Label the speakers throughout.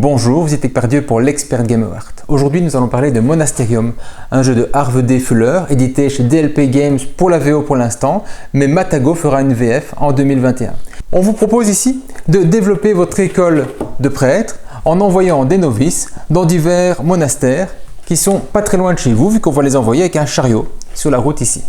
Speaker 1: Bonjour, vous êtes Perdieu pour l'Expert Game Art. Aujourd'hui, nous allons parler de Monasterium, un jeu de Harve D. Fuller, édité chez DLP Games pour la VO pour l'instant, mais Matago fera une VF en 2021. On vous propose ici de développer votre école de prêtres en envoyant des novices dans divers monastères qui sont pas très loin de chez vous, vu qu'on va les envoyer avec un chariot sur la route ici.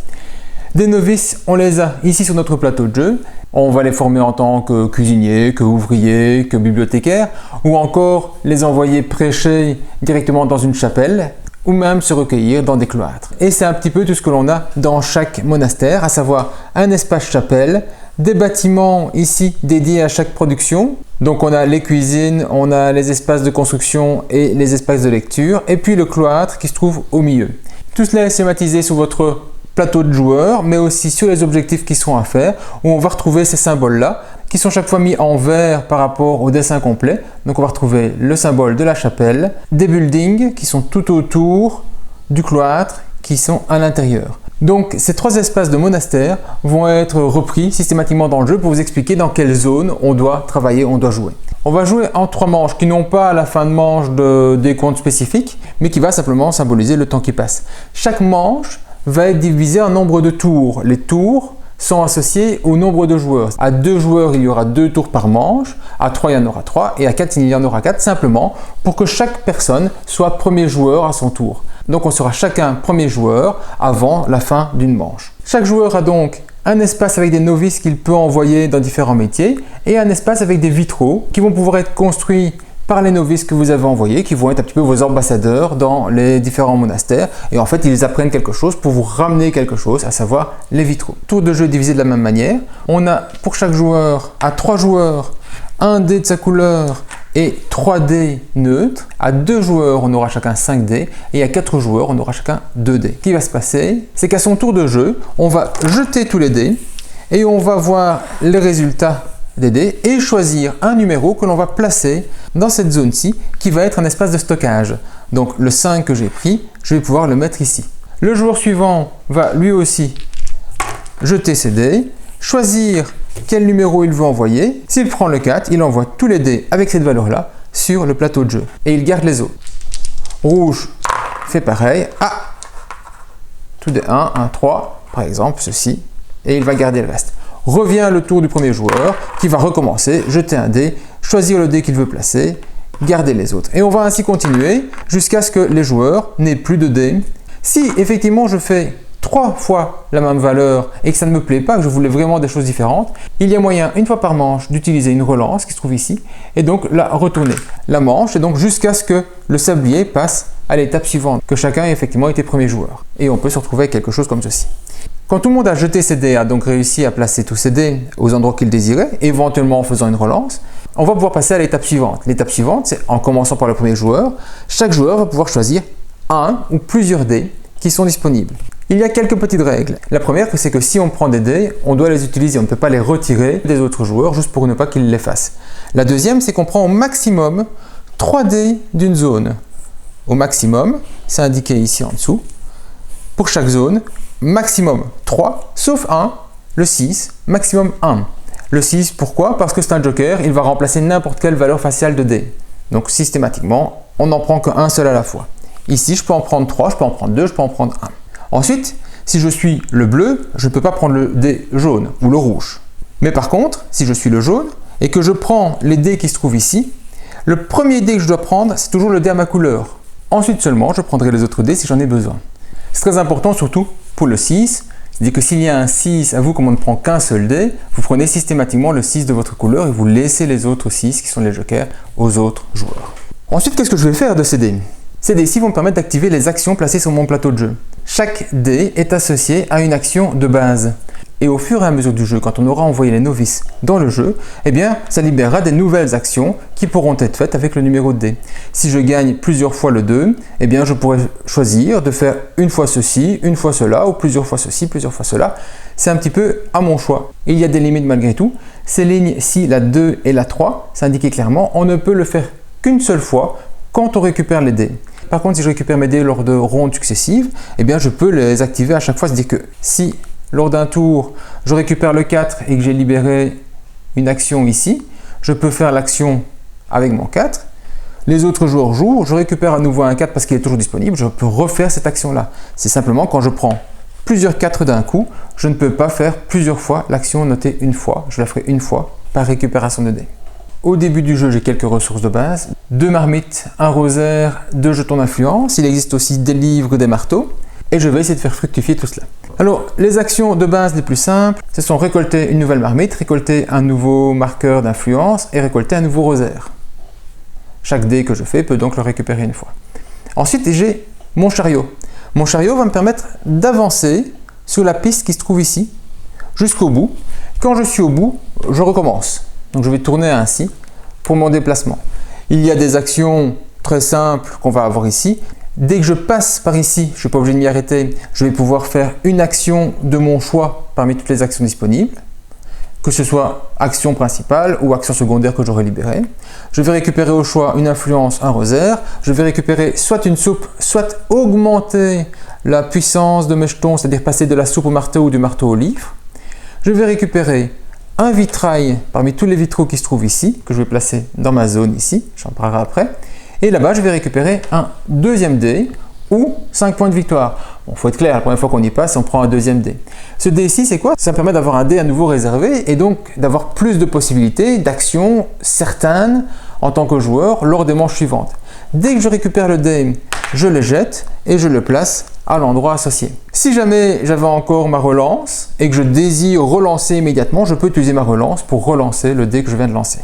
Speaker 1: Des novices, on les a ici sur notre plateau de jeu. On va les former en tant que cuisiniers, que ouvriers, que bibliothécaires, ou encore les envoyer prêcher directement dans une chapelle, ou même se recueillir dans des cloîtres. Et c'est un petit peu tout ce que l'on a dans chaque monastère, à savoir un espace chapelle, des bâtiments ici dédiés à chaque production. Donc on a les cuisines, on a les espaces de construction et les espaces de lecture, et puis le cloître qui se trouve au milieu. Tout cela est schématisé sur votre plateau de joueurs, mais aussi sur les objectifs qui seront à faire, où on va retrouver ces symboles-là, qui sont chaque fois mis en vert par rapport au dessin complet. Donc on va retrouver le symbole de la chapelle, des buildings qui sont tout autour du cloître, qui sont à l'intérieur. Donc ces trois espaces de monastère vont être repris systématiquement dans le jeu pour vous expliquer dans quelle zone on doit travailler, on doit jouer. On va jouer en 3 manches qui n'ont pas à la fin de manche de décompte spécifique, mais qui va simplement symboliser le temps qui passe. Chaque manche va être divisé en nombre de tours. Les tours sont associés au nombre de joueurs. À 2 joueurs, il y aura 2 tours par manche, à 3, il y en aura 3, et à 4, il y en aura 4, simplement pour que chaque personne soit premier joueur à son tour. Donc on sera chacun premier joueur avant la fin d'une manche. Chaque joueur a donc un espace avec des novices qu'il peut envoyer dans différents métiers, et un espace avec des vitraux qui vont pouvoir être construits par les novices que vous avez envoyés, qui vont être un petit peu vos ambassadeurs dans les différents monastères. Et en fait, ils apprennent quelque chose pour vous ramener quelque chose, à savoir les vitraux. Tour de jeu divisé de la même manière. On a pour chaque joueur, à 3 joueurs, 1 dé de sa couleur et 3 dés neutres. À 2 joueurs, on aura chacun 5 dés. Et à 4 joueurs, on aura chacun 2 dés. Ce qui va se passer, c'est qu'à son tour de jeu, on va jeter tous les dés et on va voir les résultats des dés et choisir un numéro que l'on va placer dans cette zone-ci qui va être un espace de stockage. Donc le 5 que j'ai pris, je vais pouvoir le mettre ici. Le joueur suivant va lui aussi jeter ses dés, choisir quel numéro il veut envoyer. S'il prend le 4, il envoie tous les dés avec cette valeur-là sur le plateau de jeu et il garde les autres. Rouge fait pareil. Tout des 1, 1, 3 par exemple, ceci, et il va garder le reste. Revient le tour du premier joueur qui va recommencer, jeter un dé, choisir le dé qu'il veut placer, garder les autres. Et on va ainsi continuer jusqu'à ce que les joueurs n'aient plus de dés. Si effectivement je fais 3 fois la même valeur et que ça ne me plaît pas, que je voulais vraiment des choses différentes, il y a moyen une fois par manche d'utiliser une relance qui se trouve ici et donc la retourner. La manche et donc jusqu'à ce que le sablier passe à l'étape suivante, que chacun ait effectivement été premier joueur. Et on peut se retrouver avec quelque chose comme ceci. Quand tout le monde a jeté ses dés, a donc réussi à placer tous ses dés aux endroits qu'il désirait, éventuellement en faisant une relance, on va pouvoir passer à l'étape suivante. L'étape suivante, c'est en commençant par le premier joueur, chaque joueur va pouvoir choisir un ou plusieurs dés qui sont disponibles. Il y a quelques petites règles. La première, c'est que si on prend des dés, on doit les utiliser, on ne peut pas les retirer des autres joueurs juste pour ne pas qu'ils les fassent. La deuxième, c'est qu'on prend au maximum 3 dés d'une zone. Au maximum, c'est indiqué ici en dessous, pour chaque zone, maximum 3, sauf 1, le 6, maximum 1. Le 6, pourquoi? Parce que c'est un joker, il va remplacer n'importe quelle valeur faciale de dé. Donc systématiquement, on n'en prend qu'un seul à la fois. Ici, je peux en prendre 3, je peux en prendre 2, je peux en prendre 1. Ensuite, si je suis le bleu, je ne peux pas prendre le dé jaune ou le rouge. Mais par contre, si je suis le jaune et que je prends les dés qui se trouvent ici, le premier dé que je dois prendre, c'est toujours le dé à ma couleur. Ensuite seulement, je prendrai les autres dés si j'en ai besoin. C'est très important surtout pour le 6, c'est-à-dire que s'il y a un 6 à vous, comme on ne prend qu'un seul dé, vous prenez systématiquement le 6 de votre couleur et vous laissez les autres 6, qui sont les jokers, aux autres joueurs. Ensuite, qu'est-ce que je vais faire de ces dés? Ces dés-ci vont me permettre d'activer les actions placées sur mon plateau de jeu. Chaque dé est associé à une action de base. Et au fur et à mesure du jeu, quand on aura envoyé les novices dans le jeu, eh bien, ça libérera des nouvelles actions qui pourront être faites avec le numéro de dé. Si je gagne plusieurs fois le 2, eh bien, je pourrais choisir de faire une fois ceci, une fois cela, ou plusieurs fois ceci, plusieurs fois cela. C'est un petit peu à mon choix. Il y a des limites malgré tout. Ces lignes-ci, la 2 et la 3, c'est indiqué clairement, on ne peut le faire qu'une seule fois quand on récupère les dés. Par contre, si je récupère mes dés lors de rondes successives, eh bien, je peux les activer à chaque fois. C'est-à-dire que si lors d'un tour, je récupère le 4 et que j'ai libéré une action ici, je peux faire l'action avec mon 4. les autres joueurs jouent, je récupère à nouveau un 4 parce qu'il est toujours disponible, je peux refaire cette action-là. C'est simplement quand je prends plusieurs 4 d'un coup, je ne peux pas faire plusieurs fois l'action notée une fois. Je la ferai une fois par récupération de dés. Au début du jeu, j'ai quelques ressources de base. 2 marmites, un rosaire, 2 jetons d'influence. Il existe aussi des livres, des marteaux. Et je vais essayer de faire fructifier tout cela. Alors, les actions de base les plus simples, ce sont récolter une nouvelle marmite, récolter un nouveau marqueur d'influence et récolter un nouveau rosaire. Chaque dé que je fais peut donc le récupérer une fois. Ensuite, j'ai mon chariot. Mon chariot va me permettre d'avancer sur la piste qui se trouve ici, jusqu'au bout. Quand je suis au bout, je recommence. Donc je vais tourner ainsi pour mon déplacement. Il y a des actions très simples qu'on va avoir ici. Dès que je passe par ici, je ne suis pas obligé de m'y arrêter, je vais pouvoir faire une action de mon choix parmi toutes les actions disponibles, que ce soit action principale ou action secondaire que j'aurai libérée. Je vais récupérer au choix une influence, un rosaire. Je vais récupérer soit une soupe, soit augmenter la puissance de mes jetons, c'est-à-dire passer de la soupe au marteau ou du marteau au livre. Je vais récupérer un vitrail parmi tous les vitraux qui se trouvent ici, que je vais placer dans ma zone ici, j'en parlerai après. Et là-bas, je vais récupérer un deuxième dé ou 5 points de victoire. Bon, faut être clair, la première fois qu'on y passe, on prend un deuxième dé. Ce dé ici, c'est quoi? Ça me permet d'avoir un dé à nouveau réservé et donc d'avoir plus de possibilités d'actions certaines en tant que joueur lors des manches suivantes. Dès que je récupère le dé, je le jette et je le place à l'endroit associé. Si jamais j'avais encore ma relance et que je désire relancer immédiatement, je peux utiliser ma relance pour relancer le dé que je viens de lancer.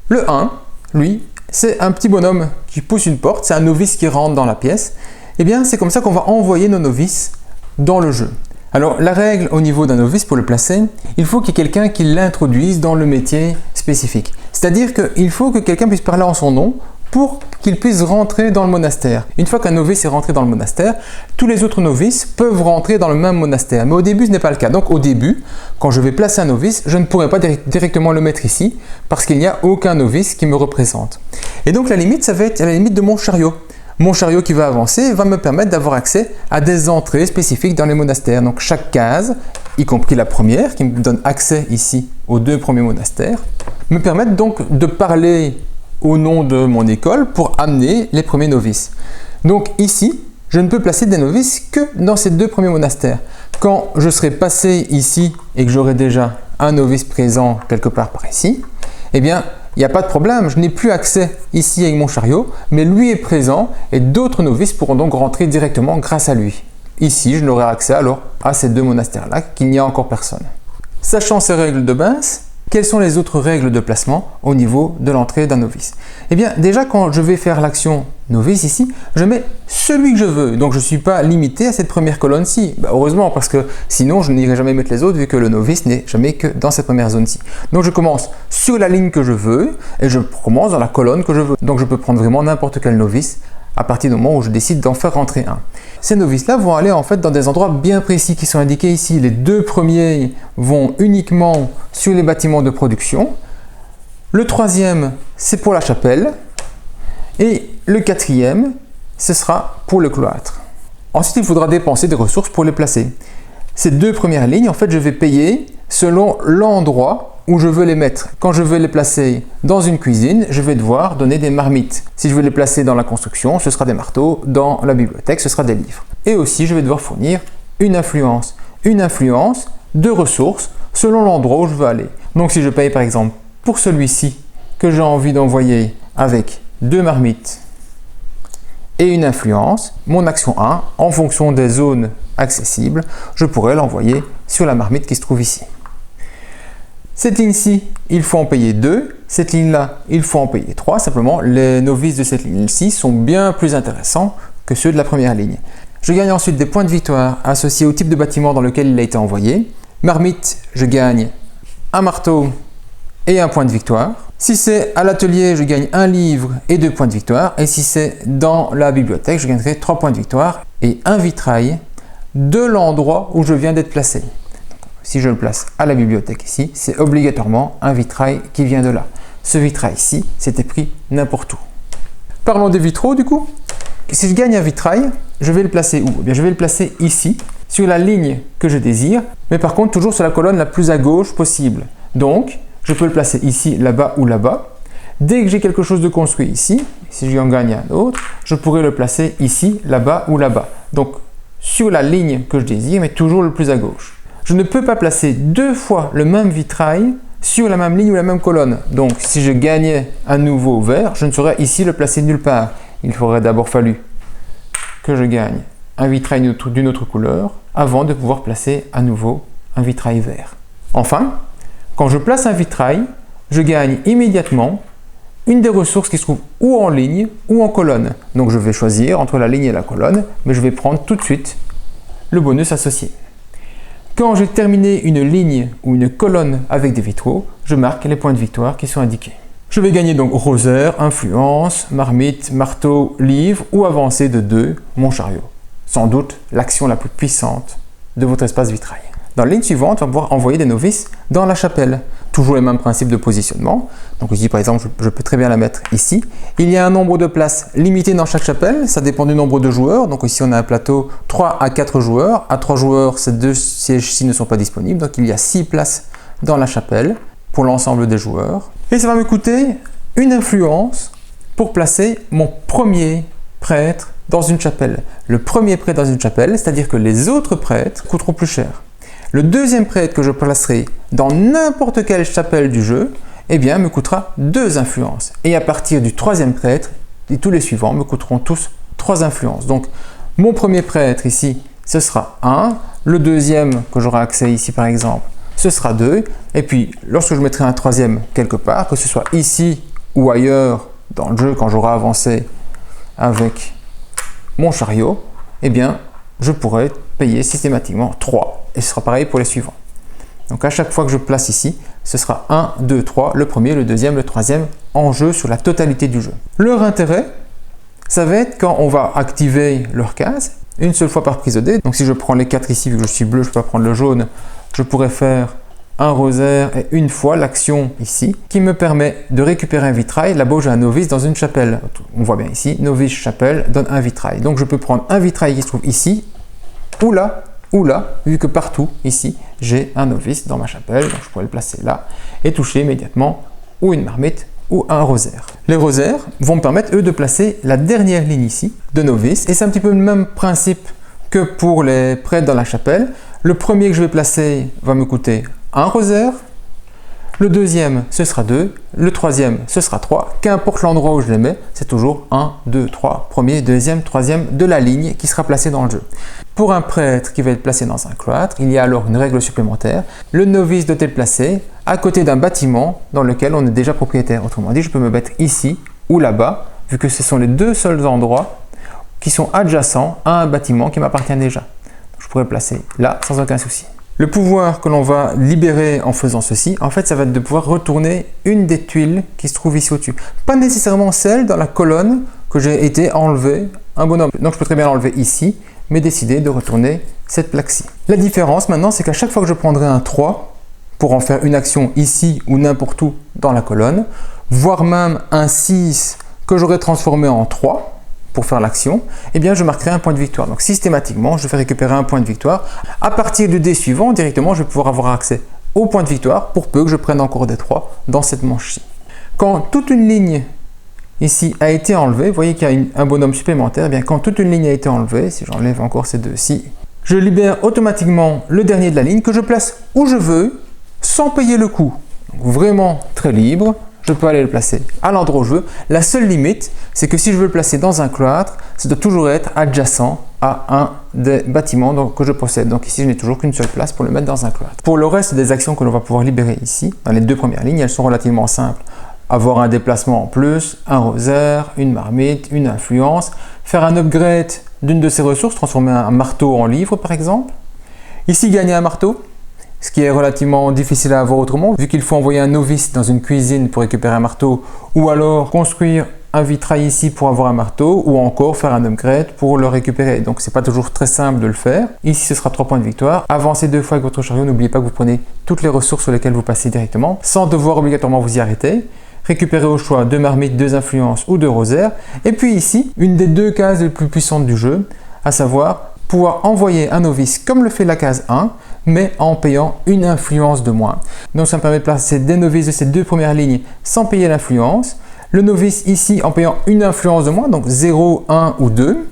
Speaker 1: Le 1, lui, c'est un petit bonhomme qui pousse une porte, c'est un novice qui rentre dans la pièce. Eh bien, c'est comme ça qu'on va envoyer nos novices dans le jeu. Alors, la règle au niveau d'un novice, pour le placer, il faut qu'il y ait quelqu'un qui l'introduise dans le métier spécifique. C'est-à-dire qu'il faut que quelqu'un puisse parler en son nom pour qu'il puisse rentrer dans le monastère. Une fois qu'un novice est rentré dans le monastère, tous les autres novices peuvent rentrer dans le même monastère. Mais au début, ce n'est pas le cas. Donc au début, quand je vais placer un novice, je ne pourrai pas directement le mettre ici parce qu'il n'y a aucun novice qui me représente. Et donc la limite, ça va être à la limite de mon chariot. Mon chariot qui va avancer va me permettre d'avoir accès à des entrées spécifiques dans les monastères. Donc chaque case, y compris la première, qui me donne accès ici aux 2 premiers monastères, me permettent donc de parler au nom de mon école pour amener les premiers novices. Donc ici, je ne peux placer des novices que dans ces 2 premiers monastères. Quand je serai passé ici et que j'aurai déjà un novice présent quelque part par ici, eh bien, il n'y a pas de problème, je n'ai plus accès ici avec mon chariot, mais lui est présent et d'autres novices pourront donc rentrer directement grâce à lui. Ici, je n'aurai accès alors à ces 2 monastères-là qu'il n'y a encore personne. Sachant ces règles de base, quelles sont les autres règles de placement au niveau de l'entrée d'un novice? Eh bien, déjà quand je vais faire l'action novice ici, je mets celui que je veux. Donc je ne suis pas limité à cette première colonne-ci. Heureusement, parce que sinon je n'irai jamais mettre les autres vu que le novice n'est jamais que dans cette première zone-ci. Donc je commence sur la ligne que je veux et je commence dans la colonne que je veux. Donc je peux prendre vraiment n'importe quel novice à partir du moment où je décide d'en faire rentrer un. Ces novices-là vont aller en fait dans des endroits bien précis qui sont indiqués ici. Les 2 premiers vont uniquement sur les bâtiments de production. Le 3e, c'est pour la chapelle. Et le 4e, ce sera pour le cloître. Ensuite, il faudra dépenser des ressources pour les placer. Ces 2 premières lignes, en fait, je vais payer selon l'endroit où je veux les mettre. Quand je veux les placer dans une cuisine, je vais devoir donner des marmites. Si je veux les placer dans la construction, ce sera des marteaux. Dans la bibliothèque, ce sera des livres. Et aussi, je vais devoir fournir une influence. Une influence de ressources selon l'endroit où je veux aller. Donc si je paye par exemple pour celui-ci que j'ai envie d'envoyer avec 2 marmites et une influence, mon action 1, en fonction des zones accessibles, je pourrais l'envoyer sur la marmite qui se trouve ici. Cette ligne-ci, il faut en payer 2. Cette ligne-là, il faut en payer 3. Simplement, les novices de cette ligne-ci sont bien plus intéressants que ceux de la première ligne. Je gagne ensuite des points de victoire associés au type de bâtiment dans lequel il a été envoyé. Marmite, je gagne un marteau et un point de victoire. Si c'est à l'atelier, je gagne un livre et 2 points de victoire. Et si c'est dans la bibliothèque, je gagnerai 3 points de victoire et un vitrail de l'endroit où je viens d'être placé. Si je le place à la bibliothèque ici, c'est obligatoirement un vitrail qui vient de là. Ce vitrail-ci, c'était pris n'importe où. Parlons des vitraux du coup. Si je gagne un vitrail, je vais le placer où? Eh bien, je vais le placer ici, sur la ligne que je désire, mais par contre toujours sur la colonne la plus à gauche possible. Donc, je peux le placer ici, là-bas ou là-bas. Dès que j'ai quelque chose de construit ici, si je en gagne un autre, je pourrais le placer ici, là-bas ou là-bas. Donc sur la ligne que je désire, mais toujours le plus à gauche. Je ne peux pas placer deux fois le même vitrail sur la même ligne ou la même colonne. Donc si je gagnais un nouveau vert, je ne saurais ici le placer nulle part. Il faudrait d'abord fallu que je gagne un vitrail d'une autre couleur avant de pouvoir placer à nouveau un vitrail vert. Enfin, quand je place un vitrail, je gagne immédiatement une des ressources qui se trouve ou en ligne ou en colonne. Donc je vais choisir entre la ligne et la colonne, mais je vais prendre tout de suite le bonus associé. Quand j'ai terminé une ligne ou une colonne avec des vitraux, je marque les points de victoire qui sont indiqués. Je vais gagner donc rosaire, influence, marmite, marteau, livre ou avancer de 2, mon chariot. Sans doute l'action la plus puissante de votre espace vitrail. Dans la ligne suivante, on va pouvoir envoyer des novices dans la chapelle. Toujours les mêmes principes de positionnement. Donc ici par exemple, je peux très bien la mettre ici. Il y a un nombre de places limité dans chaque chapelle, ça dépend du nombre de joueurs. Donc ici on a un plateau 3 à 4 joueurs. À 3 joueurs, ces deux sièges-ci ne sont pas disponibles. Donc il y a 6 places dans la chapelle pour l'ensemble des joueurs. Et ça va me coûter une influence pour placer mon premier prêtre dans une chapelle. Le premier prêtre dans une chapelle, c'est-à-dire que les autres prêtres coûteront plus cher. Le deuxième prêtre que je placerai dans n'importe quelle chapelle du jeu, eh bien, me coûtera 2 influences. Et à partir du troisième prêtre, et tous les suivants me coûteront tous 3 influences. Donc, mon premier prêtre ici, ce sera 1. Le deuxième que j'aurai accès ici par exemple, ce sera 2. Et puis, lorsque je mettrai un troisième quelque part, que ce soit ici ou ailleurs dans le jeu, quand j'aurai avancé avec mon chariot, eh bien, je pourrai payer systématiquement 3. Et ce sera pareil pour les suivants. Donc à chaque fois que je place ici, ce sera 1, 2, 3, le premier, le deuxième, le troisième en jeu sur la totalité du jeu. Leur intérêt, ça va être quand on va activer leur case, une seule fois par prise de dés. Donc si je prends les 4 ici, vu que je suis bleu, je ne peux pas prendre le jaune, je pourrais faire un rosaire et une fois l'action ici, qui me permet de récupérer un vitrail. Là-bas, j'ai un novice dans une chapelle. On voit bien ici, novice chapelle donne un vitrail. Donc je peux prendre un vitrail qui se trouve ici, ou là, vu que partout, ici, j'ai un novice dans ma chapelle, donc je pourrais le placer là, et toucher immédiatement ou une marmite ou un rosaire. Les rosaires vont me permettre, eux, de placer la dernière ligne ici, de novice, et c'est un petit peu le même principe que pour les prêtres dans la chapelle. Le premier que je vais placer va me coûter un rosaire, le deuxième, ce sera 2, le troisième, ce sera 3, qu'importe l'endroit où je les mets, c'est toujours 1, 2, 3, premier, deuxième, troisième de la ligne qui sera placée dans le jeu. Pour un prêtre qui va être placé dans un cloître, il y a alors une règle supplémentaire. Le novice doit être placé à côté d'un bâtiment dans lequel on est déjà propriétaire. Autrement dit, je peux me mettre ici ou là-bas, vu que ce sont les deux seuls endroits qui sont adjacents à un bâtiment qui m'appartient déjà. Donc, je pourrais le placer là sans aucun souci. Le pouvoir que l'on va libérer en faisant ceci, en fait, ça va être de pouvoir retourner une des tuiles qui se trouve ici au-dessus. Pas nécessairement celle dans la colonne que j'ai été enlever un bonhomme. Donc je peux très bien l'enlever ici, mais décider de retourner cette plaque-ci. La différence maintenant, c'est qu'à chaque fois que je prendrai un 3 pour en faire une action ici ou n'importe où dans la colonne, voire même un 6 que j'aurais transformé en 3, pour faire l'action, eh bien je marquerai un point de victoire. Donc systématiquement, je vais récupérer un point de victoire. À partir du dé suivant, directement, je vais pouvoir avoir accès au point de victoire pour peu que je prenne encore des 3 dans cette manche-ci. Quand toute une ligne ici a été enlevée, vous voyez qu'il y a un bonhomme supplémentaire, eh bien quand toute une ligne a été enlevée, si j'enlève encore ces deux-ci, je libère automatiquement le dernier de la ligne que je place où je veux, sans payer le coût. Donc vraiment très libre. Je peux aller le placer à l'endroit où je veux. La seule limite, c'est que si je veux le placer dans un cloître, ça doit toujours être adjacent à un des bâtiments que je possède. Donc ici, je n'ai toujours qu'une seule place pour le mettre dans un cloître. Pour le reste des actions que l'on va pouvoir libérer ici, dans les deux premières lignes, elles sont relativement simples. Avoir un déplacement en plus, un rosaire, une marmite, une influence, faire un upgrade d'une de ces ressources, transformer un marteau en livre par exemple. Ici, gagner un marteau. Ce qui est relativement difficile à avoir autrement, vu qu'il faut envoyer un novice dans une cuisine pour récupérer un marteau, ou alors construire un vitrail ici pour avoir un marteau, ou encore faire un upgrade pour le récupérer. Donc c'est pas toujours très simple de le faire. Ici ce sera 3 points de victoire. Avancez 2 fois avec votre chariot, n'oubliez pas que vous prenez toutes les ressources sur lesquelles vous passez directement, sans devoir obligatoirement vous y arrêter. Récupérez au choix 2 marmites, 2 influences ou 2 rosaires. Et puis ici, une des 2 cases les plus puissantes du jeu, à savoir pouvoir envoyer un novice comme le fait la case 1, mais en payant une influence de moins. Donc ça me permet de placer des novices de ces 2 premières lignes sans payer l'influence. Le novice ici en payant une influence de moins, donc 0, 1 ou 2.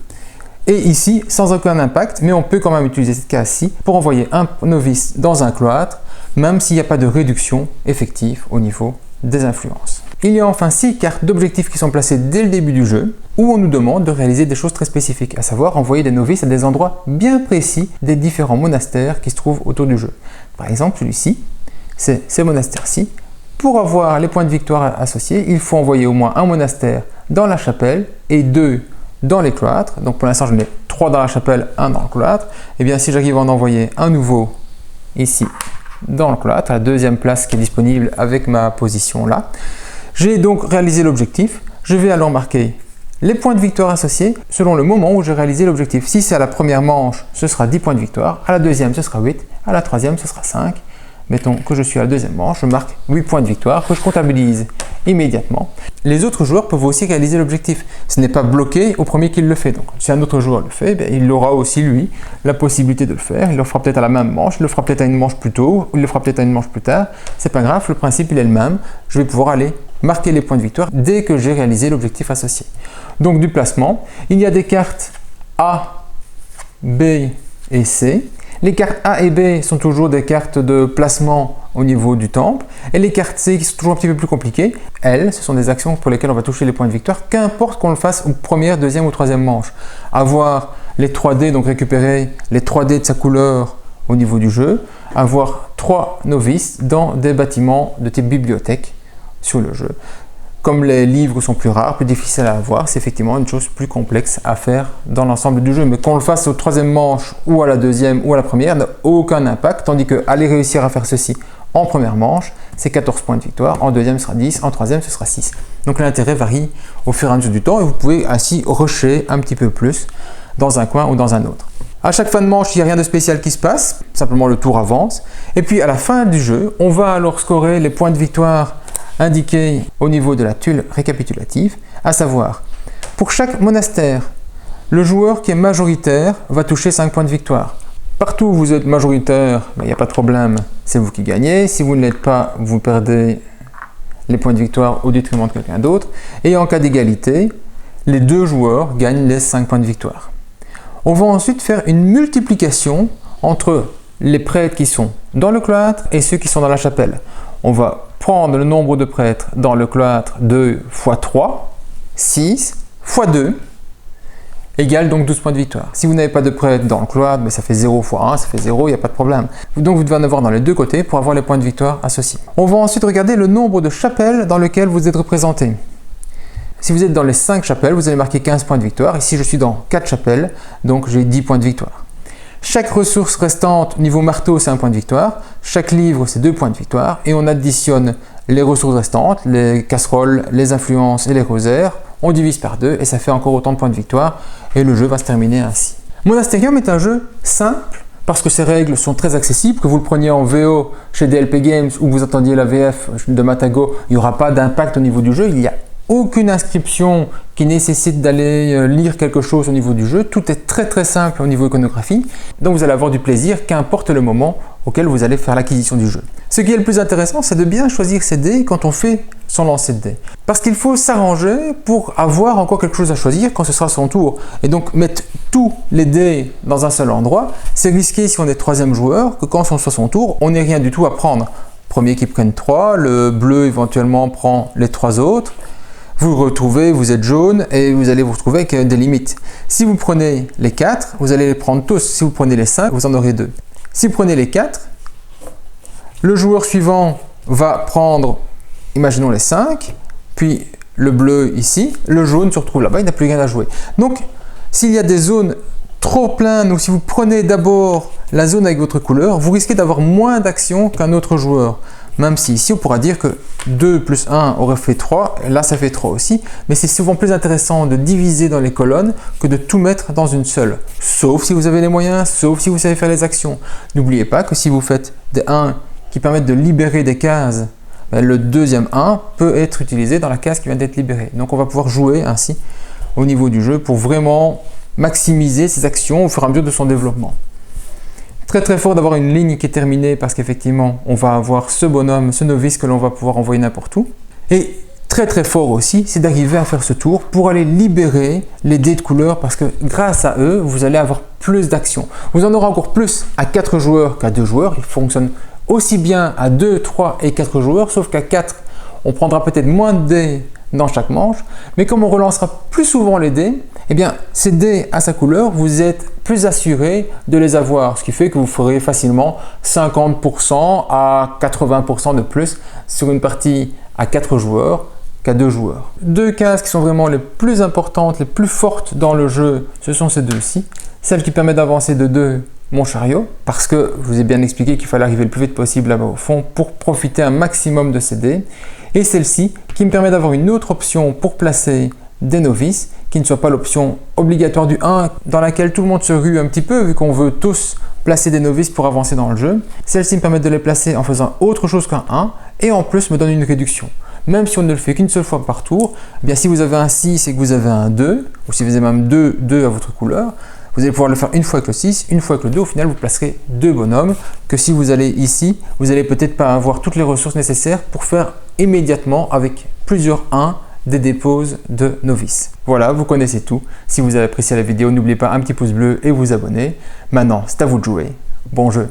Speaker 1: Et ici, sans aucun impact, mais on peut quand même utiliser cette case-ci pour envoyer un novice dans un cloître, même s'il n'y a pas de réduction effective au niveau des influences. Il y a enfin 6 cartes d'objectifs qui sont placées dès le début du jeu, où on nous demande de réaliser des choses très spécifiques, à savoir envoyer des novices à des endroits bien précis des différents monastères qui se trouvent autour du jeu. Par exemple, celui-ci, c'est ces monastères-ci. Pour avoir les points de victoire associés, il faut envoyer au moins un monastère dans la chapelle et 2 dans les cloîtres. Donc pour l'instant, j'en ai 3 dans la chapelle, 1 dans le cloître. Et bien si j'arrive à en envoyer un nouveau ici dans le cloître, à la deuxième place qui est disponible avec ma position là, j'ai donc réalisé l'objectif. Je vais alors marquer les points de victoire associés selon le moment où j'ai réalisé l'objectif. Si c'est à la première manche, ce sera 10 points de victoire. À la deuxième, ce sera 8. À la troisième, ce sera 5. Mettons que je suis à la deuxième manche, je marque 8 points de victoire que je comptabilise immédiatement. Les autres joueurs peuvent aussi réaliser l'objectif. Ce n'est pas bloqué au premier qui le fait. Donc, si un autre joueur le fait, bien, il aura aussi, lui, la possibilité de le faire. Il le fera peut-être à la même manche, il le fera peut-être à une manche plus tôt, ou il le fera peut-être à une manche plus tard. C'est pas grave, le principe il est le même. Je vais pouvoir aller marquer les points de victoire dès que j'ai réalisé l'objectif associé. Donc, du placement, il y a des cartes A, B et C. Les cartes A et B sont toujours des cartes de placement au niveau du temple. Et les cartes C qui sont toujours un petit peu plus compliquées, elles, ce sont des actions pour lesquelles on va toucher les points de victoire, qu'importe qu'on le fasse aux première, deuxième ou troisième manche. Avoir les 3D, donc récupérer les 3D de sa couleur au niveau du jeu. Avoir 3 novices dans des bâtiments de type bibliothèque sur le jeu. Comme les livres sont plus rares, plus difficiles à avoir, c'est effectivement une chose plus complexe à faire dans l'ensemble du jeu. Mais qu'on le fasse au troisième manche ou à la deuxième ou à la première n'a aucun impact, tandis que aller réussir à faire ceci en première manche, c'est 14 points de victoire, en deuxième ce sera 10, en troisième ce sera 6. Donc l'intérêt varie au fur et à mesure du temps et vous pouvez ainsi rusher un petit peu plus dans un coin ou dans un autre. À chaque fin de manche, il n'y a rien de spécial qui se passe, simplement le tour avance. Et puis à la fin du jeu, on va alors scorer les points de victoire indiqué au niveau de la tuile récapitulative, à savoir, pour chaque monastère, le joueur qui est majoritaire va toucher 5 points de victoire. Partout où vous êtes majoritaire, il n'y a pas de problème, c'est vous qui gagnez. Si vous ne l'êtes pas, vous perdez les points de victoire au détriment de quelqu'un d'autre. Et en cas d'égalité, les 2 joueurs gagnent les 5 points de victoire. On va ensuite faire une multiplication entre les prêtres qui sont dans le cloître et ceux qui sont dans la chapelle. On va prendre le nombre de prêtres dans le cloître 2 x 3, 6 x 2, égale donc 12 points de victoire. Si vous n'avez pas de prêtres dans le cloître, mais ça fait 0 x 1, ça fait 0, il n'y a pas de problème. Donc vous devez en avoir dans les deux côtés pour avoir les points de victoire associés. On va ensuite regarder le nombre de chapelles dans lesquelles vous êtes représenté. Si vous êtes dans les 5 chapelles, vous allez marquer 15 points de victoire. Ici, je suis dans 4 chapelles, donc j'ai 10 points de victoire. Chaque ressource restante, niveau marteau, c'est 1 point de victoire. Chaque livre, c'est 2 points de victoire. Et on additionne les ressources restantes, les casseroles, les influences et les rosaires. On divise par 2 et ça fait encore autant de points de victoire. Et le jeu va se terminer ainsi. Monasterium est un jeu simple parce que ses règles sont très accessibles. Que vous le preniez en VO chez DLP Games ou que vous attendiez la VF de Matago, il n'y aura pas d'impact au niveau du jeu. Il y a aucune inscription qui nécessite d'aller lire quelque chose au niveau du jeu. Tout est très très simple au niveau iconographie. Donc vous allez avoir du plaisir, qu'importe le moment auquel vous allez faire l'acquisition du jeu. Ce qui est le plus intéressant, c'est de bien choisir ses dés quand on fait son lancer de dés. Parce qu'il faut s'arranger pour avoir encore quelque chose à choisir quand ce sera son tour. Et donc mettre tous les dés dans un seul endroit, c'est risqué si on est troisième joueur, que quand ce soit son tour, on n'ait rien du tout à prendre. Premier qui prenne 3, le bleu éventuellement prend les 3 autres. Vous vous retrouvez, vous êtes jaune et vous allez vous retrouver avec des limites. Si vous prenez les 4, vous allez les prendre tous. Si vous prenez les 5, vous en aurez 2. Si vous prenez les 4, le joueur suivant va prendre, imaginons les 5, puis le bleu ici, le jaune se retrouve là-bas, il n'a plus rien à jouer. Donc, s'il y a des zones trop pleines ou si vous prenez d'abord la zone avec votre couleur, vous risquez d'avoir moins d'action qu'un autre joueur. Même si ici on pourra dire que 2 plus 1 aurait fait 3, là ça fait 3 aussi, mais c'est souvent plus intéressant de diviser dans les colonnes que de tout mettre dans une seule. Sauf si vous avez les moyens, sauf si vous savez faire les actions. N'oubliez pas que si vous faites des 1 qui permettent de libérer des cases, le deuxième 1 peut être utilisé dans la case qui vient d'être libérée. Donc on va pouvoir jouer ainsi au niveau du jeu pour vraiment maximiser ses actions au fur et à mesure de son développement. Très très fort d'avoir une ligne qui est terminée parce qu'effectivement on va avoir ce bonhomme, ce novice que l'on va pouvoir envoyer n'importe où. Et très fort aussi, c'est d'arriver à faire ce tour pour aller libérer les dés de couleur parce que grâce à eux, vous allez avoir plus d'action. Vous en aurez encore plus à 4 joueurs qu'à 2 joueurs. Il fonctionne aussi bien à 2, 3 et 4 joueurs, sauf qu'à 4, on prendra peut-être moins de dés dans chaque manche, mais comme on relancera plus souvent les dés, eh bien ces dés à sa couleur, vous êtes plus assuré de les avoir, ce qui fait que vous ferez facilement 50% à 80% de plus sur une partie à 4 joueurs qu'à 2 joueurs. Deux cases qui sont vraiment les plus importantes, les plus fortes dans le jeu, ce sont ces deux-ci. Celle qui permet d'avancer de 2, mon chariot, parce que je vous ai bien expliqué qu'il fallait arriver le plus vite possible là-bas au fond pour profiter un maximum de ces dés. Et celle-ci qui me permet d'avoir une autre option pour placer des novices, qui ne soit pas l'option obligatoire du 1 dans laquelle tout le monde se rue un petit peu vu qu'on veut tous placer des novices pour avancer dans le jeu. Celle-ci me permet de les placer en faisant autre chose qu'un 1 et en plus me donne une réduction. Même si on ne le fait qu'une seule fois par tour, eh bien si vous avez un 6 et que vous avez un 2, ou si vous avez même 2 à votre couleur, vous allez pouvoir le faire une fois avec le 6, une fois avec le 2, au final vous placerez 2 bonhommes, que si vous allez ici, vous n'allez peut-être pas avoir toutes les ressources nécessaires pour faire immédiatement avec plusieurs 1 des déposes de novices. Voilà, vous connaissez tout. Si vous avez apprécié la vidéo, n'oubliez pas un petit pouce bleu et vous abonner. Maintenant, c'est à vous de jouer. Bon jeu!